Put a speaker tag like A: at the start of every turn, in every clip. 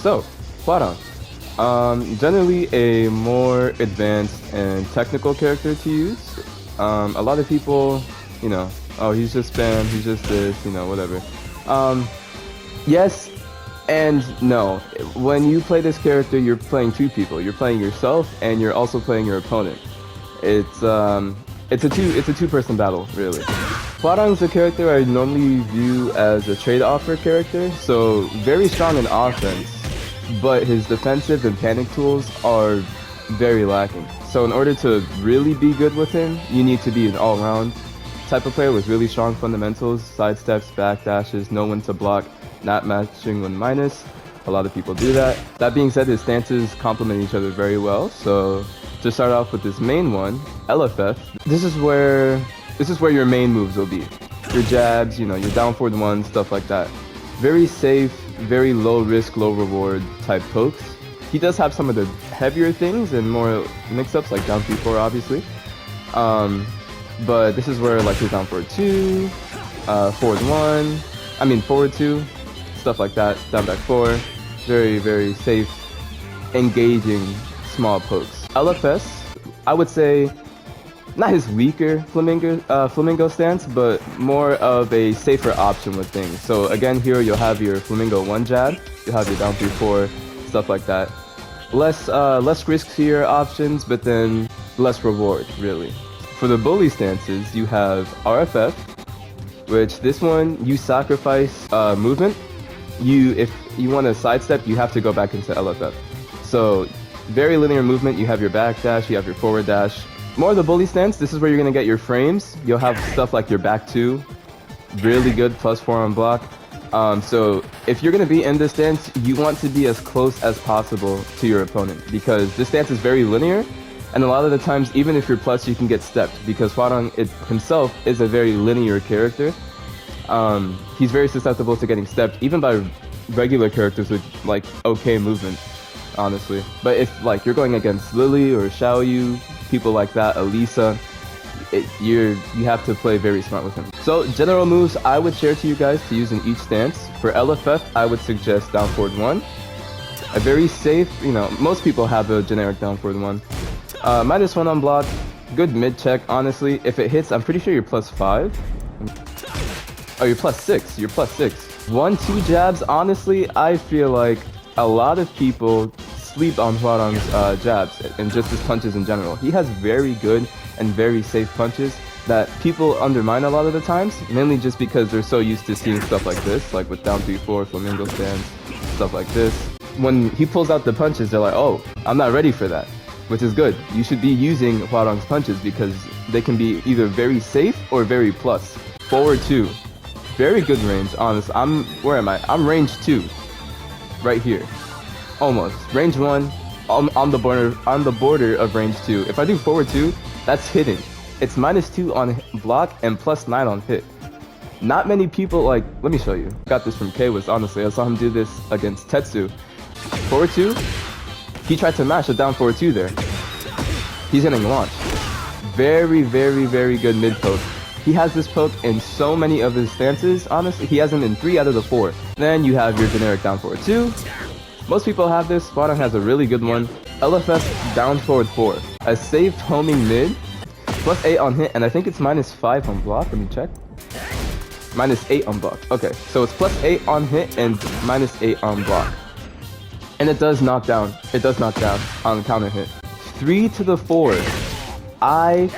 A: So, Hwoarang. Generally a more advanced and technical character to use. A lot of people, you know, oh, he's just spam, he's just this, you know, whatever. Yes and no. When you play this character, you're playing two people. You're playing yourself and you're also playing your opponent. It's a two-person battle, really. Hwoarang's a character I normally view as a trade offer character, so very strong in offense, but his defensive and panic tools are very lacking. So in order to really be good with him, you need to be an all-round type of player with really strong fundamentals, sidesteps, backdashes, know when to block, not matching when minus. A lot of people do that. That being said, his stances complement each other very well. So to start off with this main one, LFF, this is where your main moves will be. Your jabs, you know, your down forward one, stuff like that. Very safe, very low risk, low reward type pokes. He does have some of the heavier things and more mix-ups, like down 3-4 obviously. But this is where like his down forward 2, forward 1, forward 2, stuff like that, down back 4. Very, very safe, engaging, small pokes. LFS, I would say, not his weaker Flamingo stance, but more of a safer option with things. So again, here you'll have your Flamingo 1 jab, you'll have your down 3-4, stuff like that. Less riskier options, but then less reward, really. For the bully stances, you have RFF, which this one, you sacrifice movement. If you want to sidestep, you have to go back into LFF. So very linear movement, you have your back dash, you have your forward dash. More of the bully stance, this is where you're going to get your frames. You'll have stuff like your back 2, really good, +4 on block. So if you're going to be in this stance, you want to be as close as possible to your opponent, because this stance is very linear, and a lot of the times, even if you're plus, you can get stepped, because Hwoarang himself is a very linear character. He's very susceptible to getting stepped, even by regular characters with like okay movement, honestly. But if like you're going against Lily or Xiaoyu, people like that, Elisa, you have to play very smart with him. So general moves I would share to you guys to use in each stance. For LFF, I would suggest down forward 1. A very safe, you know, most people have a generic down forward 1. -1 on block, good mid check, honestly. If it hits, I'm pretty sure you're +5. Oh, you're +6, you're +6. 1-2 jabs, honestly, I feel like a lot of people sleep on Hwoarang's jabs and just his punches in general. He has very good and very safe punches that people undermine a lot of the times, mainly just because they're so used to seeing stuff like this, like with down 3-4, Flamingo stands, stuff like this. When he pulls out the punches, they're like, oh, I'm not ready for that, which is good. You should be using Hwoarang's punches because they can be either very safe or very plus. Forward 2, very good range, honest. Where am I? I'm range 2, right here. Almost. Range 1, on the border of range 2. If I do forward 2, that's hitting. It's -2 on block and +9 on hit. Not many people, like, let me show you. Got this from K-Wiz, honestly. I saw him do this against Tetsu. Forward 2, he tried to mash a down forward 2 there. He's getting launched. Very, very, very good mid poke. He has this poke in so many of his stances, honestly. He has him in 3 out of the 4. Then you have your generic down forward 2. Most people have this. Hwoarang has a really good one. LFF down forward 4. A safe homing mid, +8 on hit, and I think it's -5 on block. Let me check. -8 on block. Okay, so it's +8 on hit and -8 on block. And it does knock down. It does knock down on counter hit. 3 to the 4. I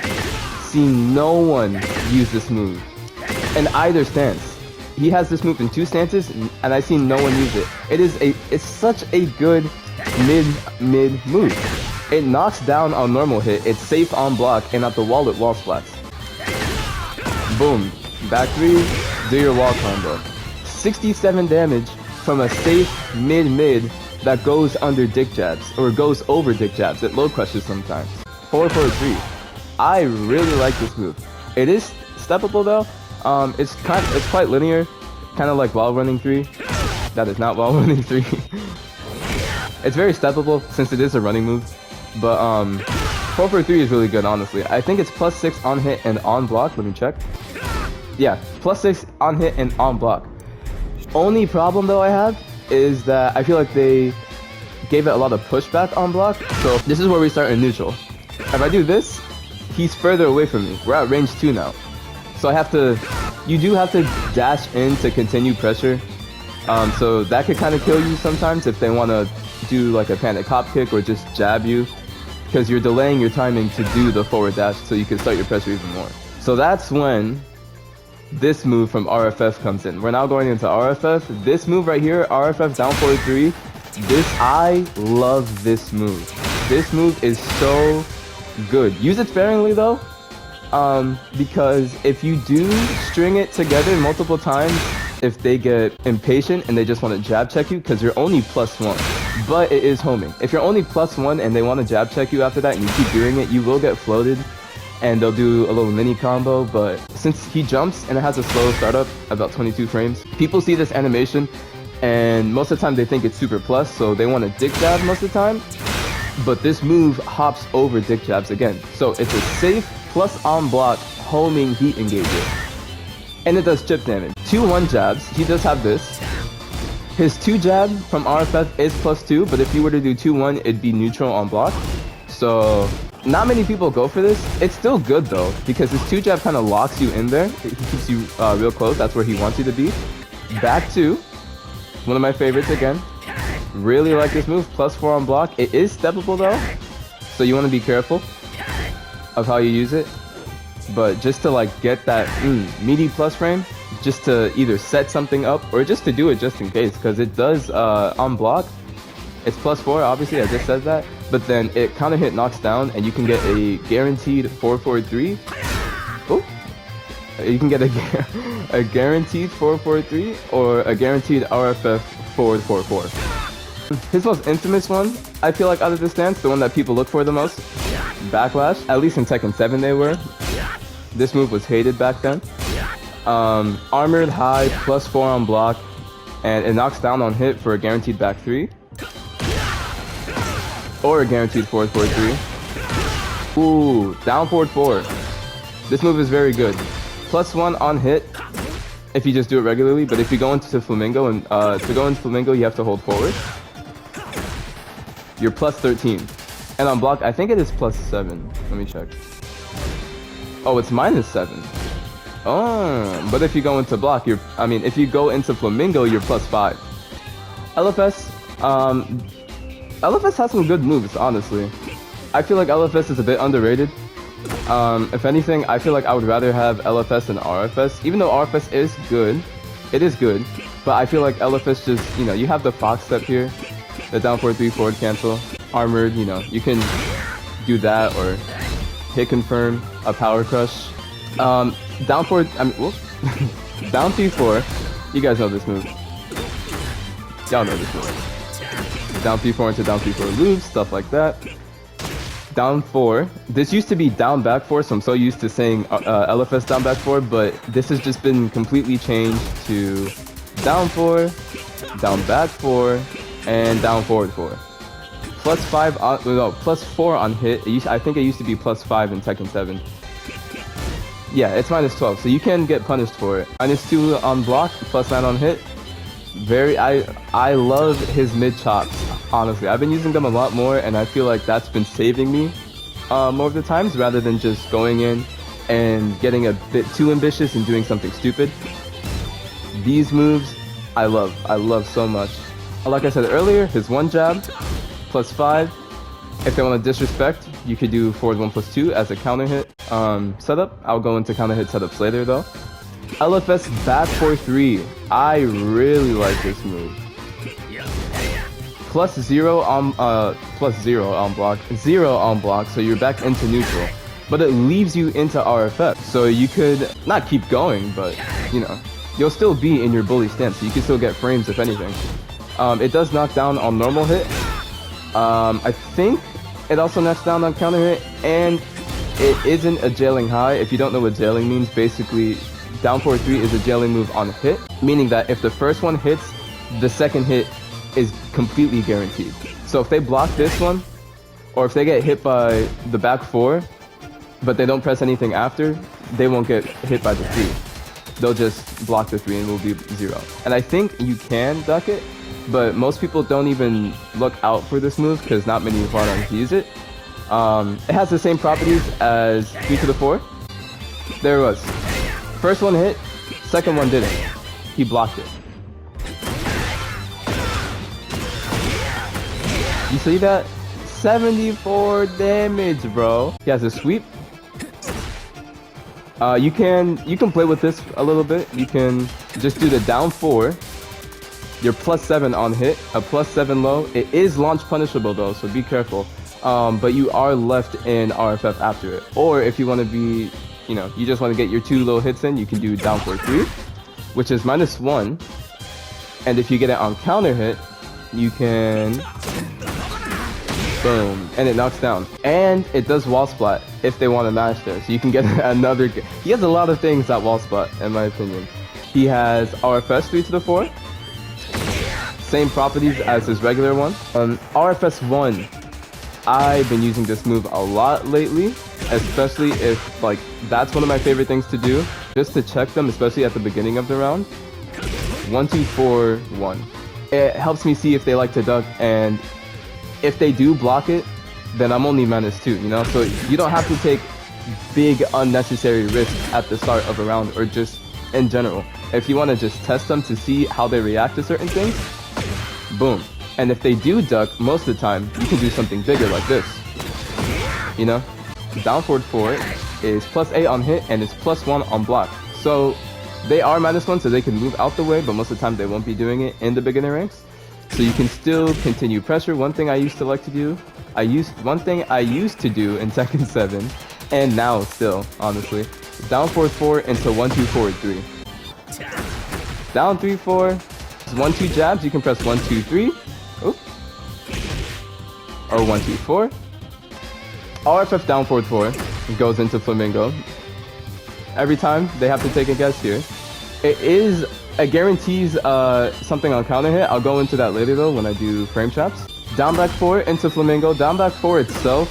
A: see no one use this move in either stance. He has this move in 2 stances, and I've seen no one use it. It's such a good mid move. It knocks down on normal hit, it's safe on block, and at the wall it wall splats. Boom. Back 3, do your wall combo. 67 damage from a safe mid that goes under dick jabs, or goes over dick jabs. It low crushes sometimes. 4-4-3. I really like this move. It is steppable though. It's quite linear, kind of like wall running 3. That is not wall running 3. It's very steppable since it is a running move, but 4-4-3 is really good, honestly. I think it's +6 on hit and on block. Let me check. Yeah, +6 on hit and on block. Only problem though I have is that I feel like they gave it a lot of pushback on block. So this is where we start in neutral. If I do this, he's further away from me. We're at range 2 now. So you do have to dash in to continue pressure. So that could kind of kill you sometimes if they want to do like a panic hop kick or just jab you. Because you're delaying your timing to do the forward dash so you can start your pressure even more. So that's when this move from RFF comes in. We're now going into RFF. This move right here, RFF down forward 3. I love this move. This move is so good. Use it sparingly though, because if you do string it together multiple times, if they get impatient and they just want to jab check you, because you're only +1, but it is homing. If you're only +1 and they want to jab check you after that and you keep doing it, you will get floated and they'll do a little mini combo. But since he jumps and it has a slow startup, about 22 frames, people see this animation and most of the time they think it's super plus, so they want to dick jab most of the time. But this move hops over dick jabs again. So it's a safe plus on block homing heat engager. And it does chip damage. 2-1 jabs, he does have this. His 2 jab from RFF is +2, but if you were to do 2-1, it'd be neutral on block. So not many people go for this. It's still good though, because his 2 jab kind of locks you in there. He keeps you real close, that's where he wants you to be. Back 2, one of my favorites again. Really like this move, +4 on block. It is steppable though, so you want to be careful of how you use it. But just to like get that meaty plus frame, just to either set something up or just to do it just in case, because it does on block. It's +4, obviously, I just said that. But then it counter hit knocks down and you can get a guaranteed 443. Oh, you can get a guaranteed 443 or a guaranteed RFF forward 4-4. His most infamous one, I feel like out of this stance, the one that people look for the most, backlash. At least in Tekken 7 they were. This move was hated back then. Armored high, +4 on block, and it knocks down on hit for a guaranteed back 3. Or a guaranteed forward 4-3. Ooh, down forward 4. This move is very good. +1 on hit if you just do it regularly, but if you go into Flamingo, and to go into Flamingo you have to hold forward. You're +13. And on block, I think it is +7. Let me check. Oh, it's -7. Oh, but if you go into block, if you go into Flamingo, you're +5. LFS, LFS has some good moves, honestly. I feel like LFS is a bit underrated. If anything, I feel like I would rather have LFS than RFS. Even though RFS is good, it is good, but I feel like LFS just, you have the Fox step here, the down 4-3 forward cancel, armored, you can do that, or hit confirm, a power crush. Down 4, down 3-4, you guys know this move. Y'all know this move. Down 3-4 into down 3-4 loops, stuff like that. Down 4. This used to be down back 4, so I'm so used to saying LFS down back 4, but this has just been completely changed to down 4, down back 4, and down forward 4. +5 on, no, +4 on hit. I think it used to be +5 in Tekken 7. Yeah, it's -12, so you can get punished for it. -2 on block, +9 on hit. I love his mid chops, honestly. I've been using them a lot more, and I feel like that's been saving me more of the times, rather than just going in and getting a bit too ambitious and doing something stupid. These moves, I love so much. Like I said earlier, his 1 jab, +5. If they want to disrespect, you could do forward 1+2 as a counter hit setup. I'll go into counter hit setups later though. LFS back 4-3. I really like this move. +0 on block, 0 on block, so you're back into neutral. But it leaves you into RFF, so you could not keep going, but you'll still be in your bully stance, so you can still get frames if anything. It does knock down on normal hit. I think it also knocks down on counter hit, and it isn't a jailing high. If you don't know what jailing means, basically down 4-3 is a jailing move on hit, meaning that if the first one hits, the second hit is completely guaranteed. So if they block this one, or if they get hit by the back 4, but they don't press anything after, they won't get hit by the 3. They'll just block the 3 and it will be 0. And I think you can duck it, but most people don't even look out for this move because not many Hwoarangs use it. It has the same properties as 3 to the 4. There it was. First one hit, second one didn't. He blocked it. You see that? 74 damage, bro. He has a sweep. You can play with this a little bit. You can just do the down 4. Your +7 on hit, a +7 low. It is launch punishable though, so be careful. But you are left in RFF after it. Or if you want to be, you know, you just want to get your 2 low hits in, you can do down 4-3, which is -1. And if you get it on counter hit, you can boom, and it knocks down. And it does wall splat if they want to mash there, so you can get another. He has a lot of things that wall splat, in my opinion. He has RFS 3 to the 4. Same properties as his regular one. RFS 1, I've been using this move a lot lately, especially if, like, that's one of my favorite things to do, just to check them, especially at the beginning of the round. 1, 2, 4, 1. It helps me see if they like to duck, and if they do block it, then I'm only -2, you know? So you don't have to take big unnecessary risks at the start of a round, or just in general. If you want to just test them to see how they react to certain things, boom. And if they do duck, most of the time, you can do something bigger like this. You know? Down forward 4 is +8 on hit, and it's +1 on block. So they are -1, so they can move out the way, but most of the time they won't be doing it in the beginner ranks. So you can still continue pressure. One thing I used to like to do, one thing I used to do in Tekken 7, and now still, honestly, down forward 4 into 1, 2, forward 3. Down 3, 4, 1, 2 jabs, you can press 1, 2, 3. Oop. Or 1, 2, 4. RFF down forward 4 goes into Flamingo. Every time they have to take a guess here. It guarantees something on counter hit. I'll go into that later though when I do frame traps. Down back 4 into Flamingo. Down back 4 itself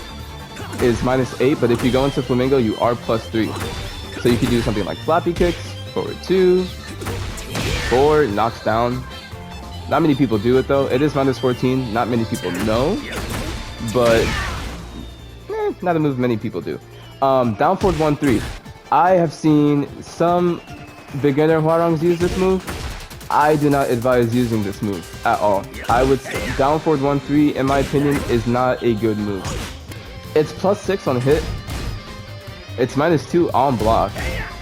A: is -8, but if you go into Flamingo, you are +3. So you can do something like flappy kicks, forward 2, 4, knocks down. Not many people do it though. It is -14. Not many people know, but not a move many people do. Down forward 1, 3. I have seen some beginner Hwoarangs use this move. I do not advise using this move at all. I would say down forward 1, 3, in my opinion, is not a good move. It's +6 on hit. It's -2 on block.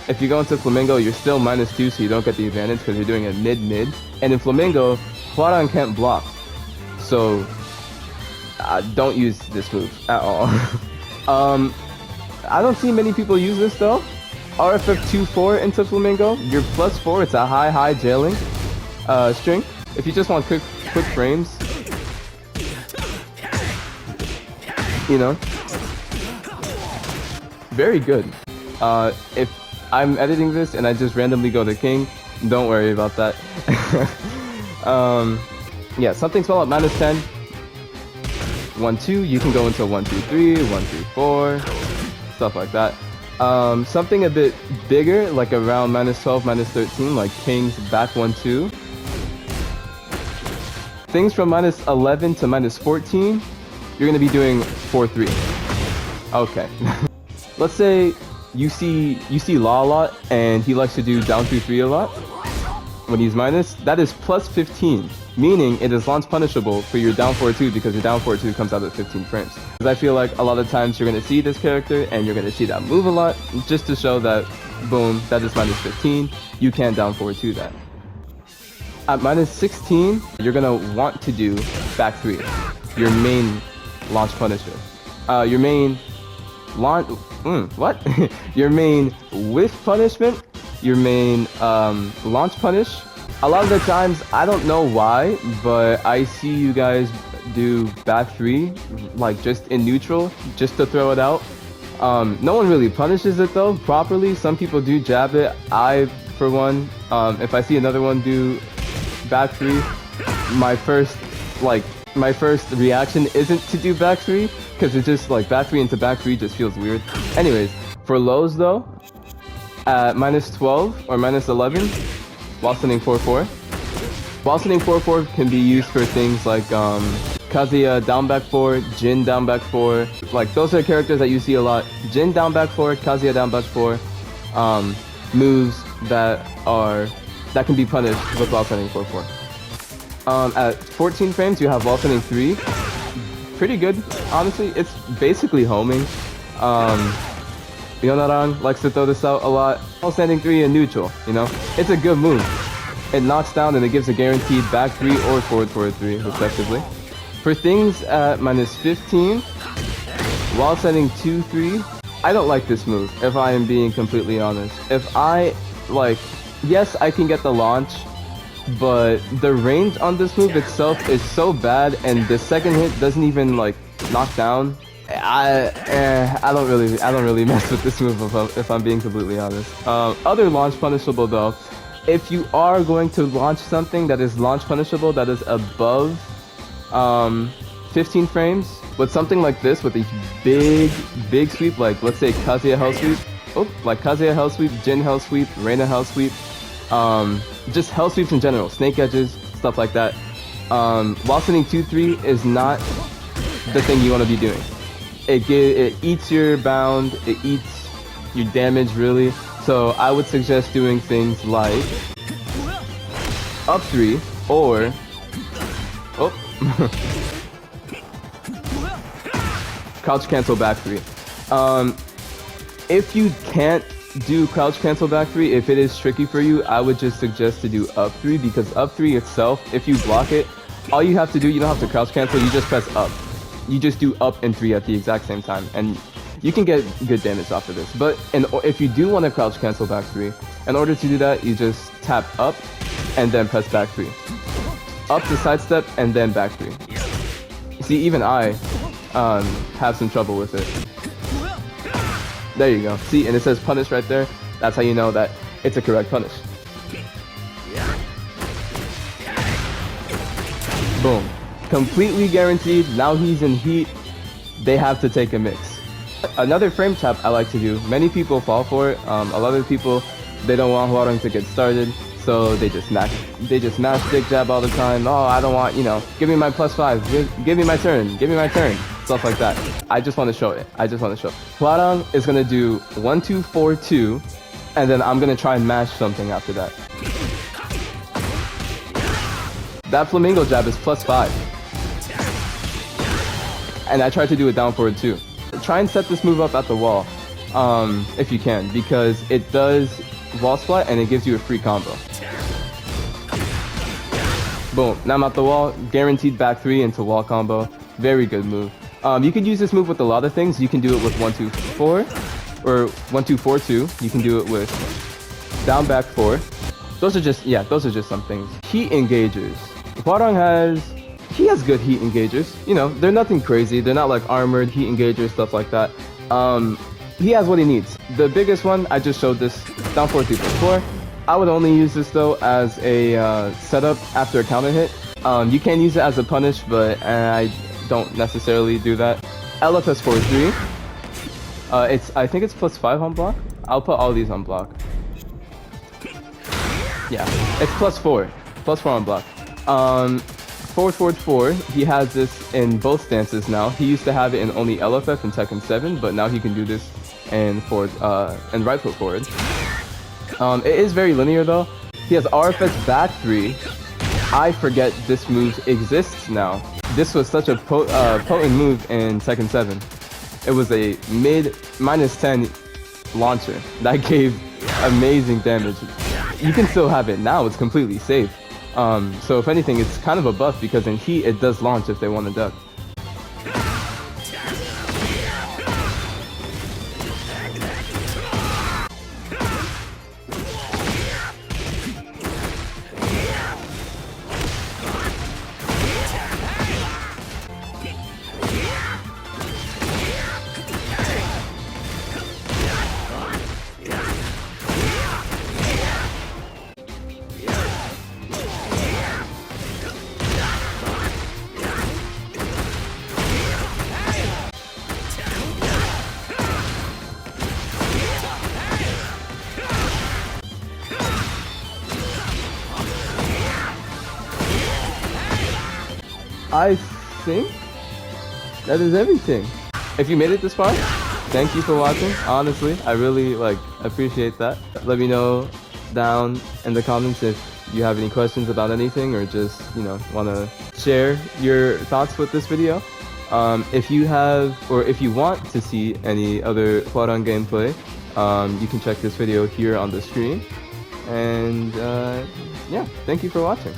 A: If you go into Flamingo, you're still -2, so you don't get the advantage because you're doing a mid-mid. And in Flamingo, Hwoarang can't block. So don't use this move at all. I don't see many people use this though. RFF 2, 4 into Flamingo. You're +4. It's a high jailing string. If you just want quick frames, you know, very good. If I'm editing this and I just randomly go to King, don't worry about that. Yeah, something small at -10. 1, 2. You can go into 1, 2, 3, 1, 3, 4, stuff like that. Something a bit bigger, like around -12, -13, like King's back 1, 2. Things from -11 to -14, you're gonna be doing 4, 3. Okay. Let's say you see Law a lot, and he likes to do down 2, 3 a lot. When he's minus, that is +15, meaning it is launch punishable for your down 4-2 because your down 4-2 comes out at 15 frames. Because I feel like a lot of times you're going to see this character and you're going to see that move a lot, just to show that, boom, that is -15, you can down 4-2 that. At -16, you're going to want to do back 3, your main launch punisher. Your main launch, your main whiff punishment, your main launch punish. A lot of the times, I don't know why, but I see you guys do back 3, like just in neutral, just to throw it out. No one really punishes it though, properly. Some people do jab it. I, for one, if I see another one do back 3, my first reaction isn't to do back 3, because it's just like back 3 into back 3 just feels weird. Anyways, for lows though, at -12 or -11, while sending 4-4, While sitting 4-4 can be used for things like Kazuya down back 4, Jin down back 4. Like those are characters that you see a lot. Jin down back 4, Kazuya down back 4. Moves that can be punished with while sitting 4-4. At 14 frames you have while sitting 3. Pretty good, honestly. It's basically homing. Hwoarang likes to throw this out a lot. While standing 3 and neutral, you know? It's a good move. It knocks down and it gives a guaranteed back 3 or forward 3, respectively. For things at -15, while setting 2-3, I don't like this move, if I am being completely honest. If I, like, yes, I can get the launch, but the range on this move itself is so bad, and the second hit doesn't even, like, knock down. I don't really mess with this move if I'm being completely honest. Other launch punishable though, if you are going to launch something that is launch punishable that is above 15 frames, with something like this, with a big sweep, like let's say Kazuya Hell Sweep, like Kazuya Hell Sweep, Jin Hell Sweep, Reina Hell Sweep, just Hell Sweeps in general, Snake Edges, stuff like that. While sitting 2-3 is not the thing you want to be doing. It eats your bound, it eats your damage really, so I would suggest doing things like up 3 or crouch cancel back 3. If you can't do crouch cancel back 3, if it is tricky for you, I would just suggest to do up 3, because up 3 itself, if you block it, all you have to do, you don't have to crouch cancel, you just press up. You just do up and 3 at the exact same time, and you can get good damage off of this. But if you do want to crouch cancel back 3, in order to do that, you just tap up and then press back 3. Up to sidestep and then back 3. See, even I have some trouble with it. There you go. See, and it says punish right there. That's how you know that it's a correct punish. Boom. Completely guaranteed. Now he's in heat. They have to take a mix. Another frame trap I like to do. Many people fall for it. A lot of people, they don't want Hwoarang to get started, so they just mash stick jab all the time. Oh, I don't want, you know, give me my +5, give me my turn, stuff like that. I just want to show it. Hwoarang is gonna do 1-2-4-2, and then I'm gonna try and mash something after that. That Flamingo jab is +5. And I tried to do it down forward too. Try and set this move up at the wall, if you can, because it does wall splat and it gives you a free combo. Boom, now I'm at the wall, guaranteed back 3 into wall combo. Very good move. You can use this move with a lot of things. You can do it with 1-2-4 or 1-2-4-2. You can do it with down back 4. Those are just some things. Heat engagers. Hwoarang has good heat engagers. You know, they're nothing crazy. They're not like armored heat engagers, stuff like that. He has what he needs. The biggest one, I just showed this, down 4-3-4. I would only use this though as a setup after a counter hit. You can use it as a punish, but I don't necessarily do that. LFS 4-3. I think it's +5 on block. I'll put all these on block. Yeah, it's +4 on block. Forward 4, he has this in both stances now. He used to have it in only LFF and TEKKEN8, but now he can do this in forward and right foot forward. It is very linear though. He has RFS back 3. I forget this move exists now. This was such a potent move in TEKKEN8. It was a mid -10 launcher that gave amazing damage. You can still have it now, it's completely safe. So if anything, it's kind of a buff because in heat it does launch if they want to duck. I think that is everything. If you made it this far, thank you for watching. Honestly, I really appreciate that. Let me know down in the comments if you have any questions about anything, or just want to share your thoughts with this video. If you have, or if you want to see any other Hwoarang gameplay, you can check this video here on the screen. And yeah, thank you for watching.